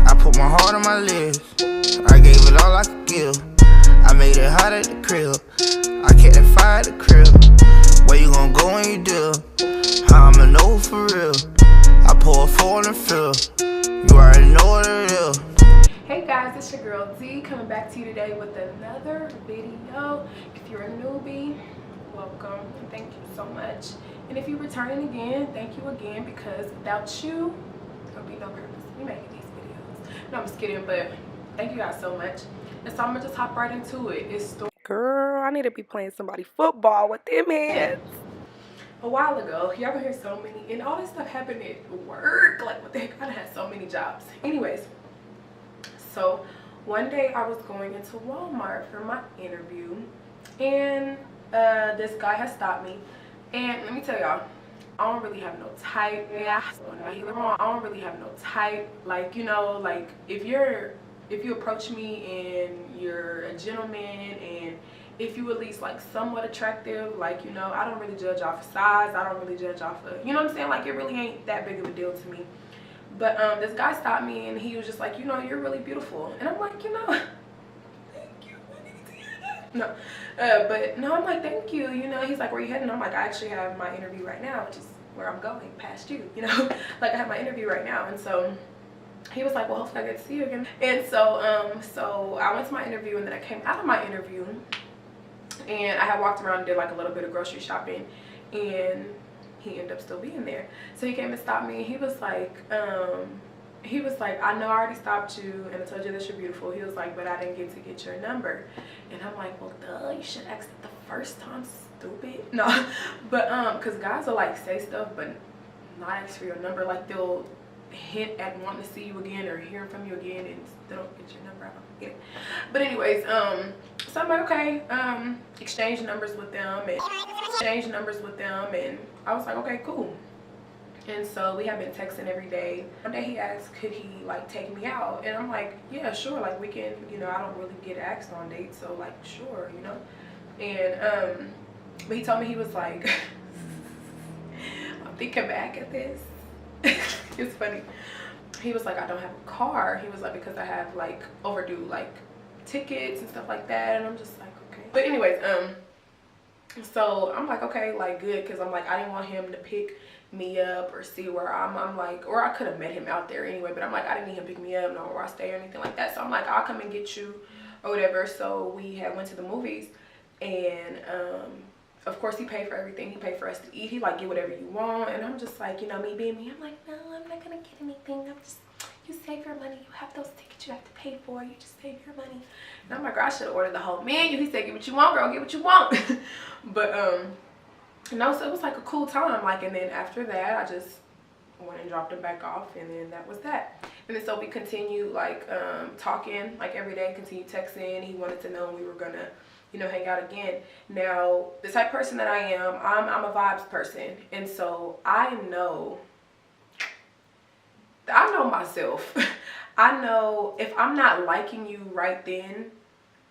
I put my heart on my lips. I gave it all I could give. I made it hot at the crib. I kept that fire at the crib. Where you gon' go when you do? How I'ma know for real? I pour a four and fill. You already know what it is. Hey guys, it's your girl D coming back to you today with another video. If you're a newbie, welcome. Thank you so much. And if you're returning again, thank you again, because without you, there would be no purpose in me making these videos. No, I'm just kidding, but thank you guys so much. And so I'm gonna just hop right into it. Girl, I need to be playing somebody football with them hands. A while ago, y'all gonna hear so many, and all this stuff happened at work. Like, what the heck? I had so many jobs. Anyways, so one day I was going into Walmart for my interview, and this guy has stopped me. And let me tell y'all, I don't really have no type. Yeah, I don't really have no type. Like, you know, like if you approach me and you're a gentleman, and if you at least like somewhat attractive, like, you know, I don't really judge off of size. I don't really judge off of, you know what I'm saying? Like, it really ain't that big of a deal to me. But this guy stopped me, and he was just like, you know, you're really beautiful. And I'm like, you know, thank you. No, but no, I'm like, thank you. You know, he's like, where you heading? I'm like, I actually have my interview right now, which is where I'm going, past you. You know, like, I have my interview right now. And so he was like, well, hopefully I get to see you again. And so so I went to my interview, and then I came out of my interview, and I had walked around and did like a little bit of grocery shopping, and he ended up still being there. So he came and stopped me, and he was like, I know I already stopped you and I told you that you're beautiful. He was like, but I didn't get to get your number. And I'm like, well, duh, you should ask it the first time, stupid. No, but because guys will like say stuff but not ask for your number. Like, they'll hint at wanting to see you again or hearing from you again, and they don't get your number. I don't get it. But anyways, so I'm like, okay, exchange numbers with them, and I was like, okay, cool. And so we have been texting every day. One day he asked, could he like take me out? And I'm like, yeah, sure, like we can, you know, I don't really get asked on dates, so like, sure, you know. And but he told me, he was like, I'm thinking back at this. It's funny. He was like, I don't have a car. He was like, because I have like overdue like tickets and stuff like that. And I'm just like, okay. But anyways, so I'm like, okay, like, good, because I'm like, I didn't want him to pick me up or see where I'm like, or I could have met him out there anyway, but I'm like, I didn't need him to pick me up, nor where I stay or anything like that. So I'm like, I'll come and get you or whatever. So we had went to the movies, and of course he paid for everything. He paid for us to eat. He like, get whatever you want. And I'm just like, you know, me being me, I'm like, no, I'm not gonna get anything. I'm just, you save your money. You have those tickets you have to pay for. You just save your money. And I'm like, girl, I should have ordered the whole menu. He said, get what you want, girl, get what you want. But no, so it was like a cool time. Like, and then after that, I just went and dropped him back off, and then that was that. And then so we continued like talking like every day, continued texting. He wanted to know when we were gonna, you know, hang out again. Now, the type of person that I am, I'm a vibes person, and so I know myself. I know if I'm not liking you right then,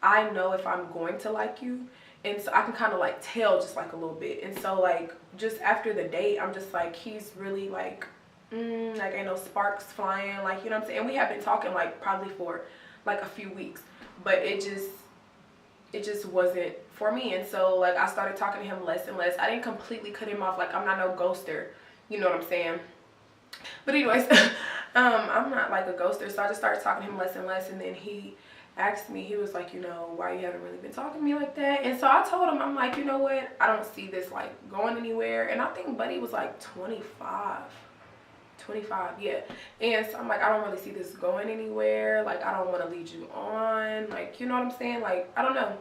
I know if I'm going to like you. And so I can kind of like tell just like a little bit. And so like just after the date, I'm just like, he's really like, like ain't no sparks flying, like, you know what I'm saying? And we have been talking like probably for like a few weeks, but it just wasn't for me. And so like I started talking to him less and less. I didn't completely cut him off. Like, I'm not no ghoster, you know what I'm saying? But anyways, I'm not like a ghoster. So I just started talking to him less and less. And then he asked me, he was like, you know, why you haven't really been talking to me like that? And so I told him, I'm like, you know what, I don't see this like going anywhere. And I think Buddy was like 25, yeah. And so I'm like, I don't really see this going anywhere. Like, I don't want to lead you on, like, you know what I'm saying? Like, I don't know.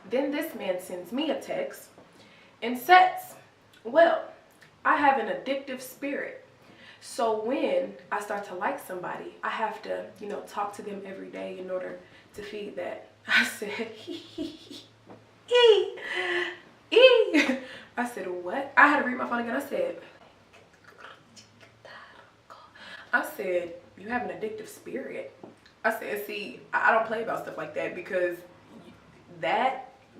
Then this man sends me a text and says, well, I have an addictive spirit. So when I start to like somebody, I have to, you know, talk to them every day in order to feed that. I said, I said, what? I had to read my phone again. I said, you have an addictive spirit. I said, see, I don't play about stuff like that, because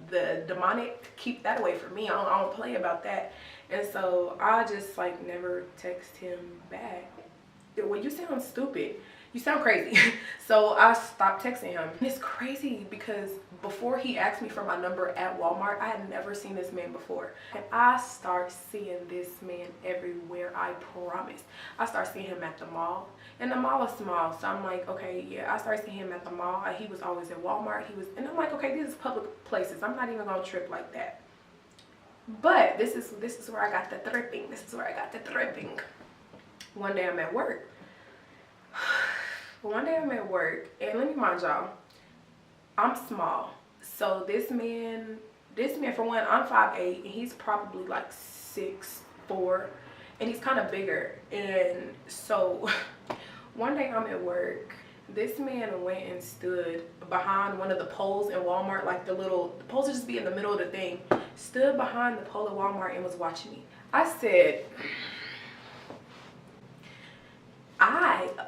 the demonic, keep that away from me. I don't play about that. And so I just like never text him back. Well, you sound stupid. You sound crazy. So I stopped texting him. And it's crazy because before he asked me for my number at Walmart, I had never seen this man before. And I start seeing this man everywhere, I promise. I start seeing him at the mall. And the mall is small, so I'm like, okay, yeah. I started seeing him at the mall. He was always at Walmart. And I'm like, okay, these is public places. I'm not even gonna trip like that. But this is where I got the tripping. This is where I got the tripping. One day I'm at work. One day I'm at work, and let me mind y'all, I'm small. So this man for one, I'm 5'8", and he's probably like 6'4", and he's kind of bigger. And so one day I'm at work, this man went and stood behind one of the poles in Walmart, like the poles would just be in the middle of the thing, stood behind the pole at Walmart and was watching me. I said,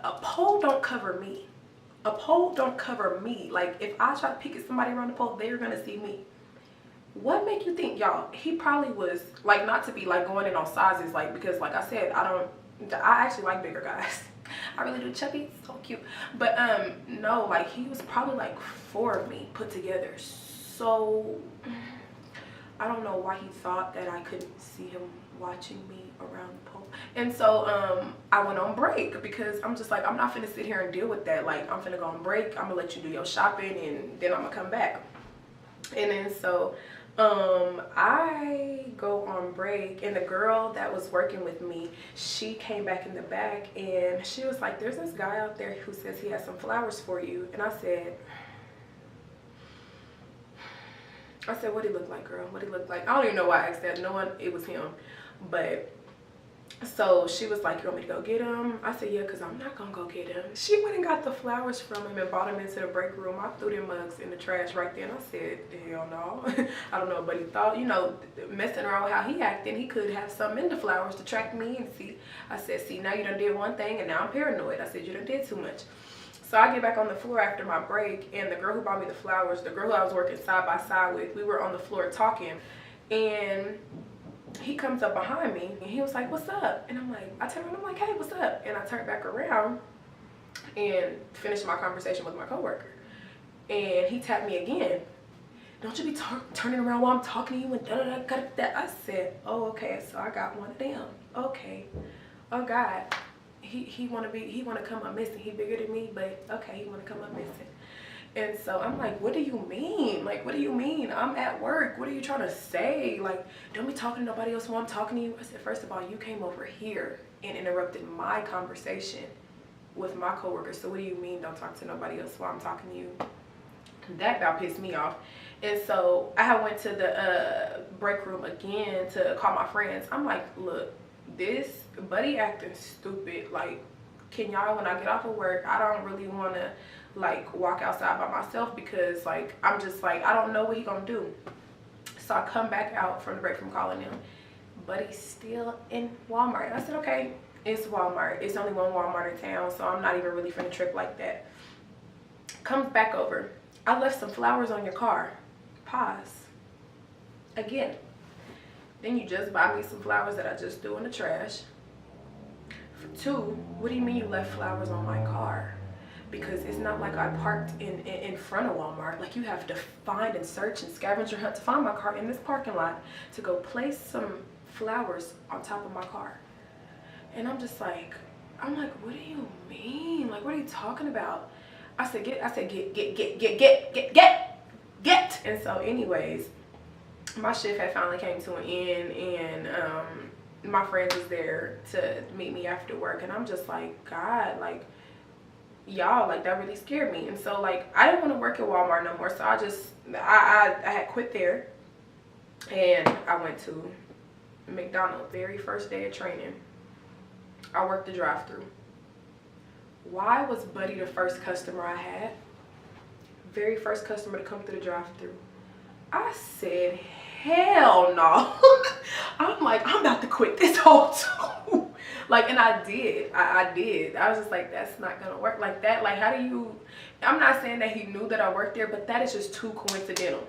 a pole don't cover me. A pole don't cover me. Like, if I try to pick at somebody around the pole, they're gonna see me. What make you think, y'all, he probably was, like, not to be like going in on sizes, like, because like I said, I actually like bigger guys. I really do. Chubby, so cute. But no, like, he was probably like 4 of me put together. So I don't know why he thought that I couldn't see him watching me around the pole. And so I went on break because I'm just like, I'm not finna sit here and deal with that. Like, I'm finna go on break. I'm gonna let you do your shopping, and then I'm gonna come back. And then so I go on break, and the girl that was working with me, she came back in the back, and she was like, there's this guy out there who says he has some flowers for you. And I said, what he look like, girl? What he look like? I don't even know why I asked that. No one, it was him. But so she was like, you want me to go get him? I said, yeah, because I'm not gonna go get him. She went and got the flowers from him and brought him into the break room. I threw them mugs in the trash right there, and I said, hell no. I don't know, but he thought, you know, messing around with how he acted, he could have something in the flowers to track me and see. I said, see, now you done did one thing, and now I'm paranoid. I said, you done did too much. So I get back on the floor after my break, and the girl who brought me the flowers, the girl who I was working side by side with, we were on the floor talking, and he comes up behind me, and he was like, what's up? And I'm like, I turned around, I'm like, hey, what's up? And I turned back around and finished my conversation with my coworker. And he tapped me again. Don't you be turning around while I'm talking to you and da-da-da-da-da. I said, oh, okay, so I got one of them. Okay. Oh, God. He wanna come up missing. He bigger than me, but okay, he wanna come up missing. And so I'm like, what do you mean? Like, what do you mean? I'm at work. What are you trying to say? Like, don't be talking to nobody else while I'm talking to you. I said, first of all, you came over here and interrupted my conversation with my coworker. So what do you mean don't talk to nobody else while I'm talking to you? That about pissed me off. And so I went to the break room again to call my friends. I'm like, look, this buddy acting stupid. Like, can y'all, when I get off of work, I don't really want to like walk outside by myself because like I'm just like, I don't know what he gonna do. So I come back out from the break from calling him, but he's still in Walmart. And I said, okay, it's Walmart. It's only one Walmart in town, so I'm not even really finna trip like that. Comes back over. I left some flowers on your car. Pause. Again. Then you just buy me some flowers that I just threw in the trash. For 2, what do you mean you left flowers on my car? Because it's not like I parked in front of Walmart. Like, you have to find and search and scavenger hunt to find my car in this parking lot to go place some flowers on top of my car. And I'm like, what do you mean? Like, what are you talking about? I said, get. And so anyways, my shift had finally came to an end, and my friend was there to meet me after work. And I'm just like, God, like, y'all, like, that really scared me. And so like, I didn't want to work at Walmart no more, so I had quit there, and I went to McDonald. Very first day of training, I worked the drive-thru. Why was Buddy the first customer I had? Very first customer to come through the drive-thru. I said, hell no. I'm like, I'm about to quit this whole too. Like, and I did. I did. I was just like, that's not gonna work like that. Like, how do you, I'm not saying that he knew that I worked there, but that is just too coincidental.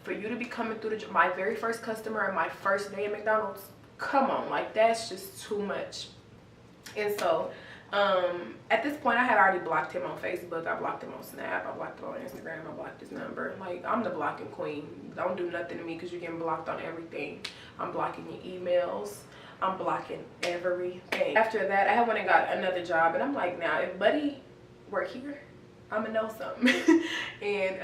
For you to be coming through my very first customer and my first day at McDonald's, come on, like, that's just too much. And so At this point, I had already blocked him on Facebook. I blocked him on Snap. I blocked him on Instagram. I blocked his number. Like, I'm the blocking queen. Don't do nothing to me because you're getting blocked on everything. I'm blocking your emails. I'm blocking everything. After that, I went and got another job, and I'm like, now, if Buddy work here, I'm gonna know something. And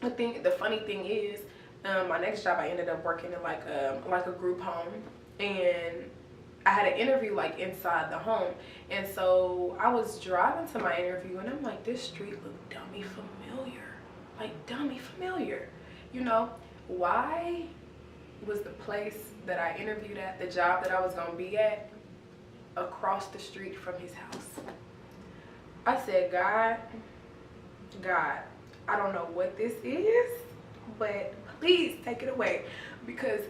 the funny thing is, my next job, I ended up working in like a group home, and I had an interview like inside the home. And so I was driving to my interview, and I'm like, this street looked dummy familiar, like dummy familiar. You know, why was the place that I interviewed at, the job that I was gonna be at, across the street from his house? I said, God, I don't know what this is, but please take it away, because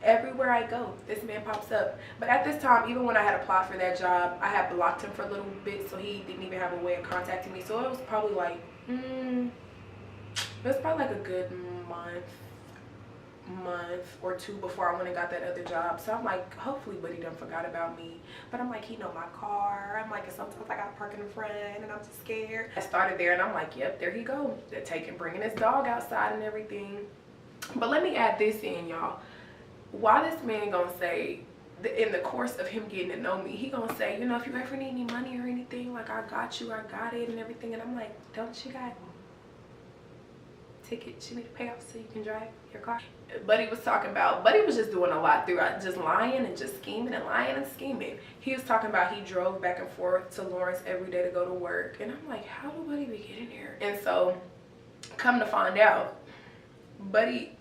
everywhere I go, this man pops up. But at this time, even when I had applied for that job, I had blocked him for a little bit, so he didn't even have a way of contacting me. So it was probably like, it was probably like a good month or two before I went and got that other job. So I'm like, hopefully Buddy done forgot about me. But I'm like, he know my car. I'm like, sometimes I gotta park in the front, and I'm just scared. I started there, and I'm like, yep, there he go. They're bringing his dog outside and everything. But let me add this in, y'all. Why this man gonna say, in the course of him getting to know me, he gonna say, you know, if you ever need any money or anything, like, I got you, I got it and everything. And I'm like, don't you got tickets you need to pay off so you can drive your car? Buddy was just doing a lot throughout, just lying and just scheming and lying and scheming. He was talking about he drove back and forth to Lawrence every day to go to work. And I'm like, how do Buddy be getting here? And so, come to find out, Buddy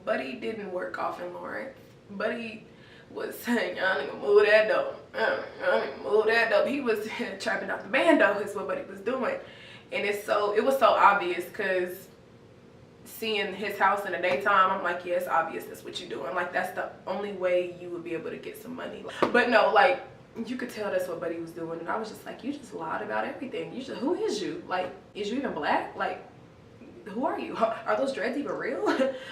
didn't work off in Lawrence. Buddy was saying, y'all nigga move that dope. Y'all nigga move that dope. He was trapping out the bando is what Buddy was doing. And it was so obvious, because seeing his house in the daytime, I'm like, yeah, it's obvious that's what you're doing. Like, that's the only way you would be able to get some money. But no, like, you could tell that's what Buddy was doing. And I was just like, you just lied about everything. Who is you? Like, is you even black? Like, who are you? Are those dreads even real?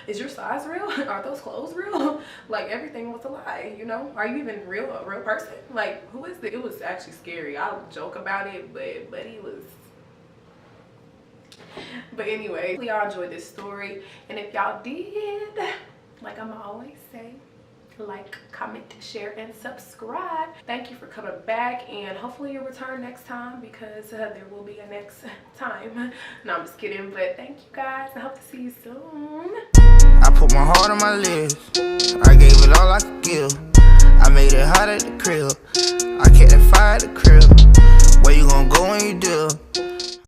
Is your size real? Are those clothes real? Like, everything was a lie, you know? Are you even a real person? Like, who is it? It was actually scary. I'll joke about it, but Buddy was... But anyway, y'all enjoyed this story. And if y'all did, like I'm always say, like, comment, share, and subscribe. Thank you for coming back, and hopefully you'll return next time, because there will be a next time. No, I'm just kidding, but thank you guys. I hope to see you soon. I put my heart on my lips. I gave it all I could give. I made it hot at the crib. I kept that fire at the crib. Where you gonna go?